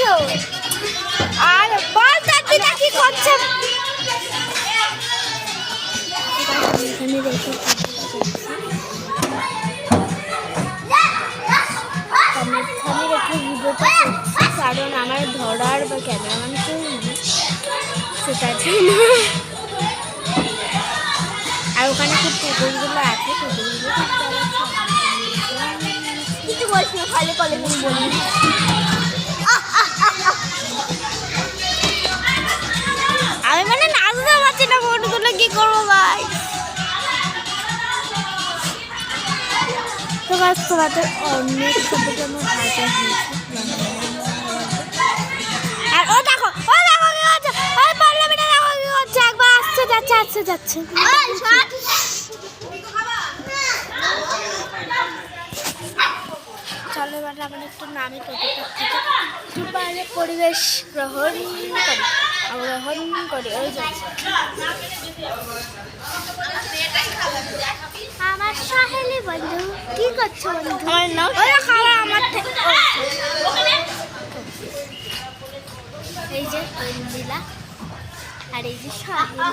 করছো? আর বল দাদিটা কি করছে? এখানে রেখে ভিডিওটা করছি কারণ আমার ধরার বা ক্যামেরাম্যান কেউ নেই, সেটার জন্য। আর ওখানে খুব পুকুরগুলো আছে, পুকুরগুলো কিছু বলছি না, খালি কলে বলি। আমি মানে নাচতে পারছি না, ফটোগুলো কি করবো ভাই? তো গাছ তোমাদের অনেক ছবি জন্য ভাজা হয়েছে। আর ও দেখো কি করছে, ওই পার্লামেন্টে দেখো কি করছে, একবার আসছে যাচ্ছে। চলো এবার আমরা একটু নামি টোটোটার থেকে, বাইরে পরিবেশ গ্রহণ করি। ওই যাচ্ছে আমার সহেলি বন্ধু। কি করছো বন্ধু? আমার নাম খাওয়া আমার থেকে। এই যে ইন্দিলা আর এই যে সহেলি।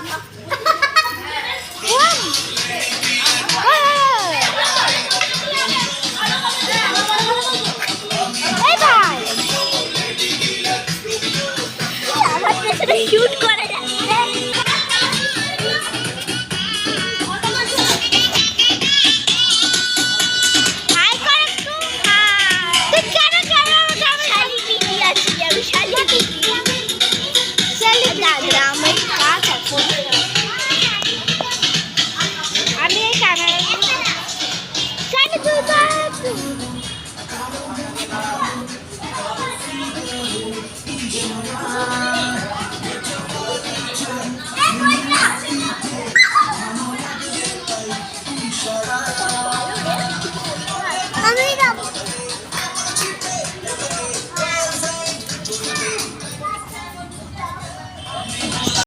শুট করে যাচ্ছে। আমি এই ক্যামেরা